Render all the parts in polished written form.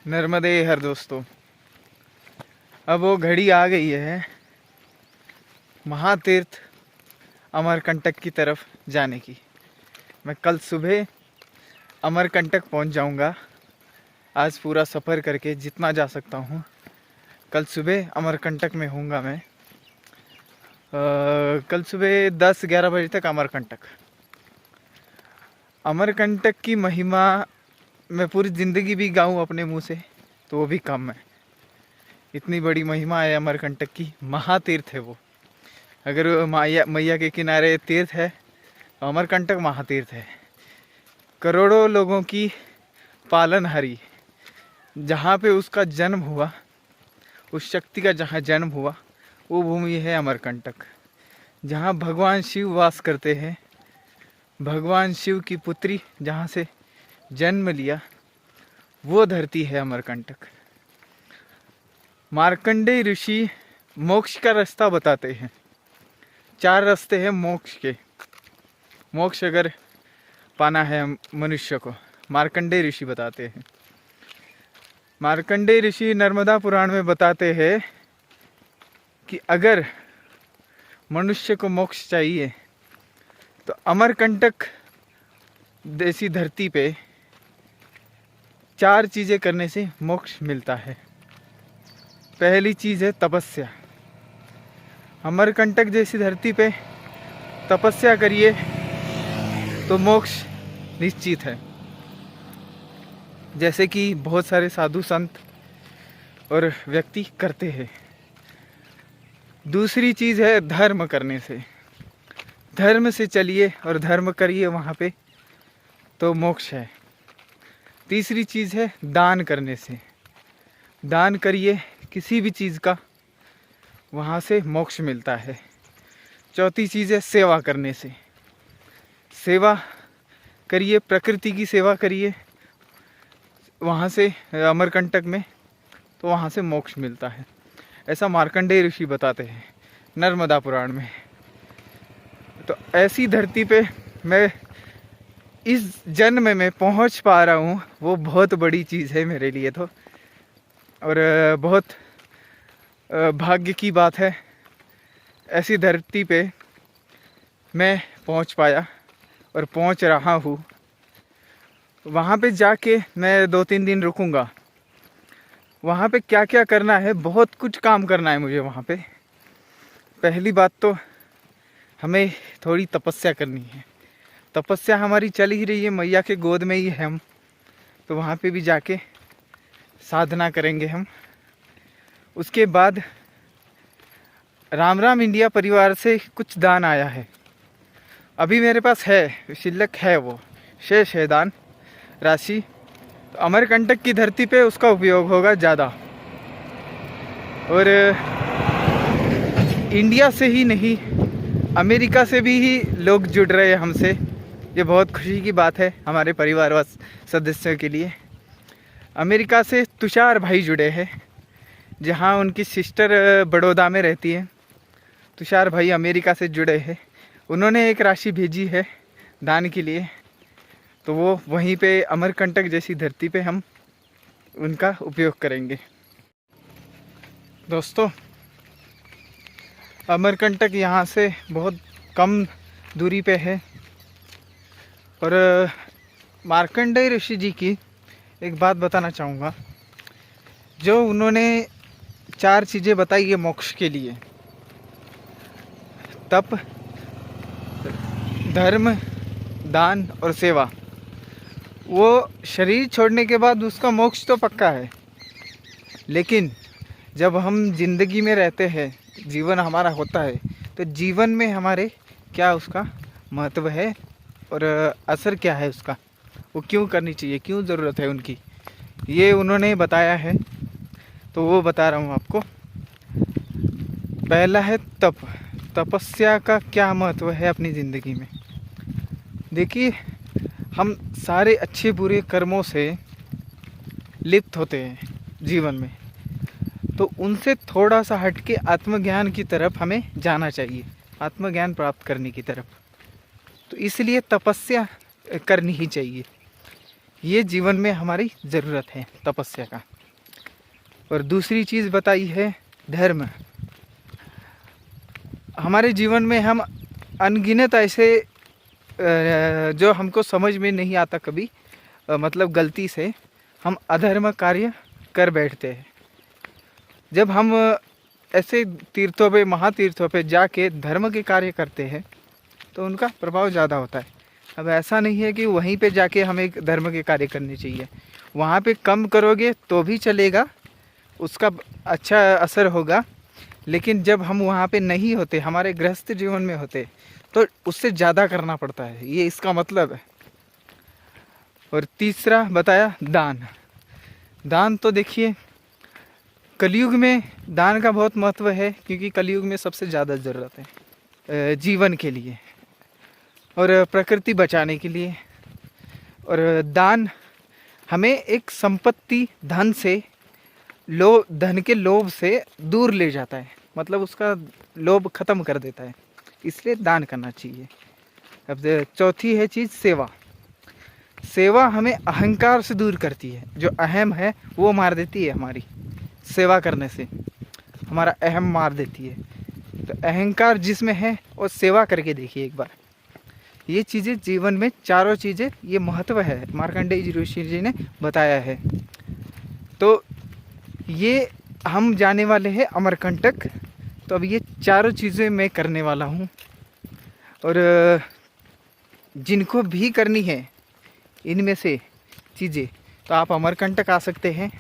नर्मदे हर दोस्तों। अब वो घड़ी आ गई है महातीर्थ अमरकंटक की तरफ जाने की। मैं कल सुबह अमरकंटक पहुंच जाऊंगा। आज पूरा सफ़र करके जितना जा सकता हूं, कल सुबह अमरकंटक में होऊंगा मैं। कल सुबह 10-11 बजे तक अमरकंटक। अमरकंटक की महिमा मैं पूरी ज़िंदगी भी गाऊं अपने मुंह से तो वो भी कम है। इतनी बड़ी महिमा है अमरकंटक की। महातीर्थ है वो। अगर मैया के किनारे तीर्थ है तो अमरकंटक महातीर्थ है। करोड़ों लोगों की पालनहारी, जहाँ पे उसका जन्म हुआ, उस शक्ति का जहाँ जन्म हुआ, वो भूमि है अमरकंटक। जहाँ भगवान शिव वास करते हैं, भगवान शिव की पुत्री जहाँ से जन्म लिया, वो धरती है अमरकंटक। मार्कंडेय ऋषि मोक्ष का रास्ता बताते हैं। 4 रास्ते हैं मोक्ष के। मोक्ष अगर पाना है मनुष्य को, मार्कंडेय ऋषि बताते हैं। मार्कंडेय ऋषि नर्मदा पुराण में बताते हैं कि अगर मनुष्य को मोक्ष चाहिए तो अमरकंटक जैसी धरती पे 4 चीज़ें करने से मोक्ष मिलता है। पहली चीज़ है तपस्या। अमरकंटक जैसी धरती पे तपस्या करिए तो मोक्ष निश्चित है, जैसे कि बहुत सारे साधु संत और व्यक्ति करते हैं। दूसरी चीज़ है धर्म करने से। धर्म से चलिए और धर्म करिए वहाँ पे तो मोक्ष है। तीसरी चीज़ है दान करने से। दान करिए किसी भी चीज़ का, वहाँ से मोक्ष मिलता है। चौथी चीज़ है सेवा करने से। सेवा करिए, प्रकृति की सेवा करिए वहाँ से अमरकंटक में, तो वहाँ से मोक्ष मिलता है। ऐसा मार्कंडेय ऋषि बताते हैं नर्मदा पुराण में। तो ऐसी धरती पे मैं इस जन्म में पहुँच पा रहा हूँ, वो बहुत बड़ी चीज़ है मेरे लिए तो, और बहुत भाग्य की बात है। ऐसी धरती पे मैं पहुँच पाया और पहुँच रहा हूँ। वहाँ पे जाके मैं 2-3 दिन रुकूँगा। वहाँ पे क्या क्या करना है, बहुत कुछ काम करना है मुझे वहाँ पे। पहली बात तो हमें थोड़ी तपस्या करनी है। तपस्या हमारी चल ही रही है, मैया के गोद में ही है हम, तो वहाँ पे भी जाके साधना करेंगे हम। उसके बाद राम राम इंडिया परिवार से कुछ दान आया है, अभी मेरे पास है, शिल्लक है, वो शेष है दान राशि। तो अमरकंटक की धरती पे उसका उपयोग होगा ज़्यादा। और इंडिया से ही नहीं, अमेरिका से भी ही लोग जुड़ रहे हैं हमसे। ये बहुत खुशी की बात है हमारे परिवार सदस्यों के लिए। अमेरिका से तुषार भाई जुड़े हैं, जहाँ उनकी सिस्टर बड़ौदा में रहती है। तुषार भाई अमेरिका से जुड़े हैं। उन्होंने एक राशि भेजी है दान के लिए, तो वो वहीं पे अमरकंटक जैसी धरती पे हम उनका उपयोग करेंगे। दोस्तों, अमरकंटक यहाँ से बहुत कम दूरी पे है। और मार्कंडेय ऋषि जी की एक बात बताना चाहूँगा। जो उन्होंने 4 चीज़ें बताई है मोक्ष के लिए, तप, धर्म, दान और सेवा, वो शरीर छोड़ने के बाद उसका मोक्ष तो पक्का है। लेकिन जब हम जिंदगी में रहते हैं, जीवन हमारा होता है, तो जीवन में हमारे क्या उसका महत्व है और असर क्या है उसका, वो क्यों करनी चाहिए, क्यों ज़रूरत है उनकी, ये उन्होंने बताया है। तो वो बता रहा हूँ आपको। पहला है तप। तपस्या का क्या महत्व है अपनी ज़िंदगी में। देखिए, हम सारे अच्छे बुरे कर्मों से लिप्त होते हैं जीवन में, तो उनसे थोड़ा सा हट के आत्मज्ञान की तरफ हमें जाना चाहिए, आत्मज्ञान प्राप्त करने की तरफ। तो इसलिए तपस्या करनी ही चाहिए। ये जीवन में हमारी ज़रूरत है तपस्या का। और दूसरी चीज़ बताई है धर्म। हमारे जीवन में हम अनगिनत ऐसे जो हमको समझ में नहीं आता कभी, मतलब गलती से हम अधर्म कार्य कर बैठते हैं। जब हम ऐसे तीर्थों पे, महातीर्थों पे जाके धर्म के कार्य करते हैं तो उनका प्रभाव ज़्यादा होता है। अब ऐसा नहीं है कि वहीं पे जाके हमें धर्म के कार्य करने चाहिए, वहाँ पे कम करोगे तो भी चलेगा, उसका अच्छा असर होगा। लेकिन जब हम वहाँ पे नहीं होते, हमारे गृहस्थ जीवन में होते, तो उससे ज़्यादा करना पड़ता है, ये इसका मतलब है। और तीसरा बताया दान। दान तो देखिए कलयुग में दान का बहुत महत्व है, क्योंकि कलयुग में सबसे ज़्यादा ज़रूरत है जीवन के लिए और प्रकृति बचाने के लिए। और दान हमें एक संपत्ति, धन से धन के लोभ से दूर ले जाता है, मतलब उसका लोभ खत्म कर देता है, इसलिए दान करना चाहिए। अब चौथी है चीज़ सेवा। सेवा हमें अहंकार से दूर करती है, जो अहम है वो मार देती है, हमारी सेवा करने से हमारा अहम मार देती है। तो अहंकार जिसमें है वो सेवा करके देखिए एक बार। ये चीज़ें जीवन में, चारों चीज़ें, ये महत्व है, मार्कंडेय ऋषि जी ने बताया है। तो ये हम जाने वाले हैं अमरकंटक, तो अब ये चारों चीज़ें मैं करने वाला हूँ। और जिनको भी करनी है इनमें से चीज़ें, तो आप अमरकंटक आ सकते हैं।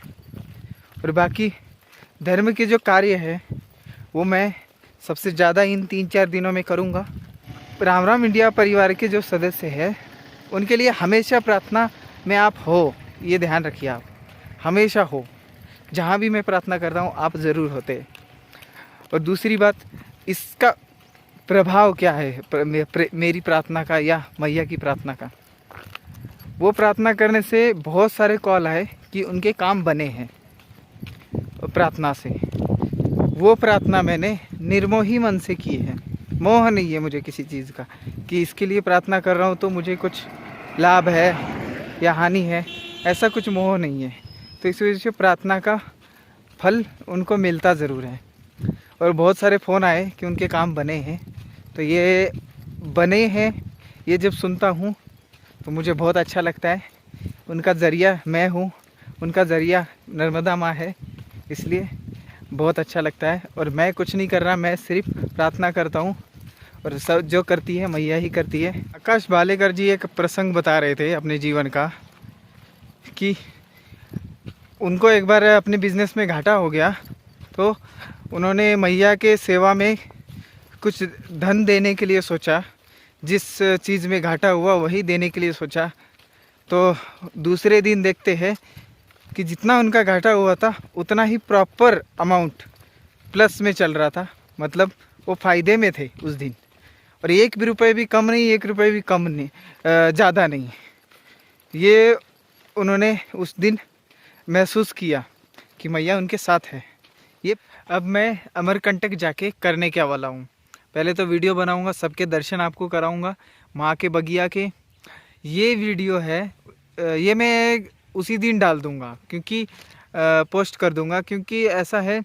और बाकी धर्म के जो कार्य है वो मैं सबसे ज़्यादा इन 3-4 दिनों में करूँगा। राम राम इंडिया परिवार के जो सदस्य हैं उनके लिए हमेशा प्रार्थना में आप हो, ये ध्यान रखिए, आप हमेशा हो, जहाँ भी मैं प्रार्थना करता हूँ आप ज़रूर होते। और दूसरी बात, इसका प्रभाव क्या है मेरी प्रार्थना का या मैया की प्रार्थना का। वो प्रार्थना करने से बहुत सारे कॉल आए कि उनके काम बने हैं प्रार्थना से। वो प्रार्थना मैंने निर्मोही मन से की है, मोह नहीं है मुझे किसी चीज़ का कि इसके लिए प्रार्थना कर रहा हूँ तो मुझे कुछ लाभ है या हानि है, ऐसा कुछ मोह नहीं है। तो इस वजह से प्रार्थना का फल उनको मिलता ज़रूर है। और बहुत सारे फ़ोन आए कि उनके काम बने हैं, तो ये बने हैं, ये जब सुनता हूँ तो मुझे बहुत अच्छा लगता है। उनका ज़रिया मैं हूँ, उनका ज़रिया नर्मदा माँ है, इसलिए बहुत अच्छा लगता है। और मैं कुछ नहीं कर रहा, मैं सिर्फ प्रार्थना करता हूँ, और सब जो करती है मैया ही करती है। आकाश बालेकर जी एक प्रसंग बता रहे थे अपने जीवन का कि उनको एक बार अपने बिज़नेस में घाटा हो गया, तो उन्होंने मैया के सेवा में कुछ धन देने के लिए सोचा, जिस चीज़ में घाटा हुआ वही देने के लिए सोचा। तो दूसरे दिन देखते हैं कि जितना उनका घाटा हुआ था उतना ही प्रॉपर अमाउंट प्लस में चल रहा था, मतलब वो फ़ायदे में थे उस दिन। और 1 भी रुपये भी कम नहीं, 1 रुपये भी कम नहीं, ज़्यादा नहीं। ये उन्होंने उस दिन महसूस किया कि मैया उनके साथ है। ये अब मैं अमरकंटक जाके करने क्या वाला हूँ। पहले तो वीडियो बनाऊँगा, सबके दर्शन आपको कराऊँगा माँ के बगिया के। ये वीडियो है, ये मैं उसी दिन डाल दूँगा, क्योंकि पोस्ट कर दूँगा, क्योंकि ऐसा है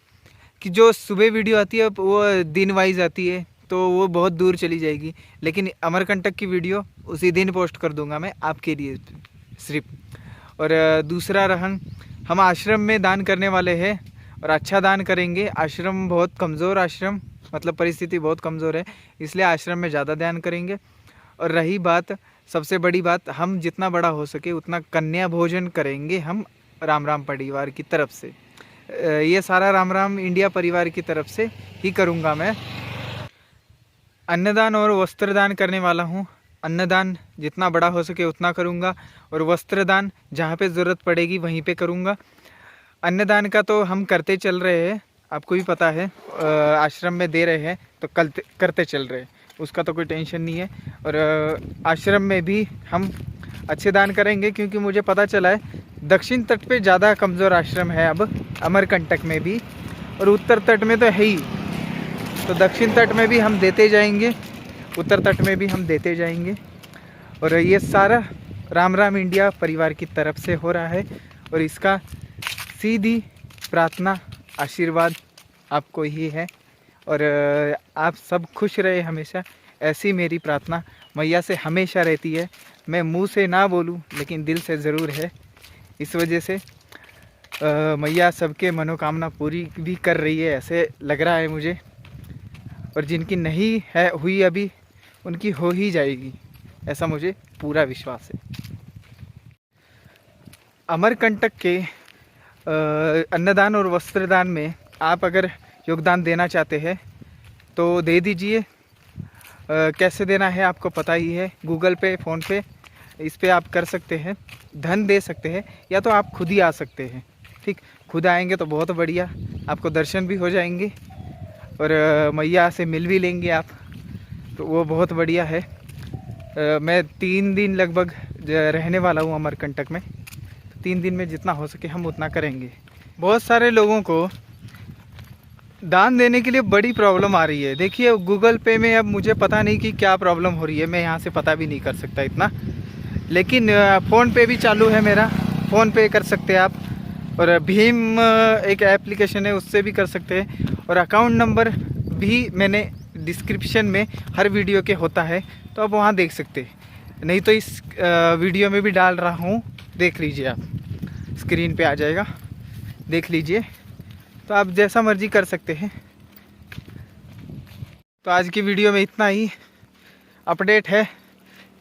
कि जो सुबह वीडियो आती है वो दिन वाइज आती है, तो वो बहुत दूर चली जाएगी। लेकिन अमरकंटक की वीडियो उसी दिन पोस्ट कर दूँगा मैं आपके लिए सिर्फ। और दूसरा रहन, हम आश्रम में दान करने वाले हैं और अच्छा दान करेंगे। आश्रम बहुत कमज़ोर आश्रम, मतलब परिस्थिति बहुत कमज़ोर है, इसलिए आश्रम में ज़्यादा दान करेंगे। और रही बात, सबसे बड़ी बात, हम जितना बड़ा हो सके उतना कन्या भोजन करेंगे हम राम राम परिवार की तरफ से। ये सारा राम राम इंडिया परिवार की तरफ से ही करूँगा मैं। अन्नदान और वस्त्रदान करने वाला हूँ। अन्नदान जितना बड़ा हो सके उतना करूँगा, और वस्त्रदान जहाँ पे ज़रूरत पड़ेगी वहीं पे करूँगा। अन्नदान का तो हम करते चल रहे हैं, आपको भी पता है, आश्रम में दे रहे हैं तो करते चल रहे हैं, उसका तो कोई टेंशन नहीं है। और आश्रम में भी हम अच्छे दान करेंगे, क्योंकि मुझे पता चला है दक्षिण तट पे ज़्यादा कमज़ोर आश्रम है अब अमरकंटक में भी, और उत्तर तट में तो है ही। तो दक्षिण तट में भी हम देते जाएंगे, उत्तर तट में भी हम देते जाएंगे। और ये सारा राम राम इंडिया परिवार की तरफ से हो रहा है और इसका सीधी प्रार्थना आशीर्वाद आपको ही है और आप सब खुश रहे हमेशा, ऐसी मेरी प्रार्थना मैया से हमेशा रहती है। मैं मुंह से ना बोलूं लेकिन दिल से ज़रूर है। इस वजह से मैया सबके मनोकामना पूरी भी कर रही है ऐसे लग रहा है मुझे, और जिनकी नहीं है हुई अभी उनकी हो ही जाएगी, ऐसा मुझे पूरा विश्वास है। अमरकंटक के अन्नदान और वस्त्रदान में आप अगर योगदान देना चाहते हैं तो दे दीजिए। कैसे देना है आपको पता ही है, गूगल पे, फ़ोन पे, इस पे आप कर सकते हैं, धन दे सकते हैं, या तो आप खुद ही आ सकते हैं। ठीक, खुद आएंगे तो बहुत बढ़िया, आपको दर्शन भी हो जाएंगे और मैया से मिल भी लेंगे आप, तो वो बहुत बढ़िया है। मैं 3 दिन लगभग रहने वाला हूँ अमरकंटक में, तो 3 दिन में जितना हो सके हम उतना करेंगे। बहुत सारे लोगों को दान देने के लिए बड़ी प्रॉब्लम आ रही है। देखिए गूगल पे में अब मुझे पता नहीं कि क्या प्रॉब्लम हो रही है, मैं यहाँ से पता भी नहीं कर सकता इतना, लेकिन फ़ोन पे भी चालू है मेरा, फ़ोन पे कर सकते हैं आप, और भीम एक एप्लीकेशन है उससे भी कर सकते हैं, और अकाउंट नंबर भी मैंने डिस्क्रिप्शन में हर वीडियो के होता है, तो आप वहाँ देख सकते हैं, नहीं तो इस वीडियो में भी डाल रहा हूँ, देख लीजिए आप, स्क्रीन पे आ जाएगा, देख लीजिए, तो आप जैसा मर्जी कर सकते हैं। तो आज की वीडियो में इतना ही अपडेट है,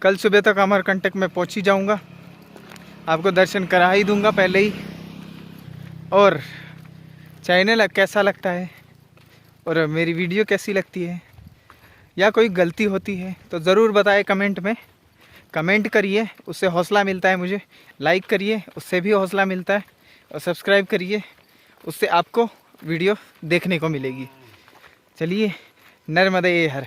कल सुबह तक अमरकंटक में पहुंच ही जाऊंगा, आपको दर्शन करा ही दूंगा पहले ही। और चैनल कैसा लगता है और मेरी वीडियो कैसी लगती है, या कोई गलती होती है तो ज़रूर बताएं कमेंट में, कमेंट करिए, उससे हौसला मिलता है मुझे, लाइक करिए उससे भी हौसला मिलता है, और सब्सक्राइब करिए उससे आपको वीडियो देखने को मिलेगी। चलिए, नर्मदे हर।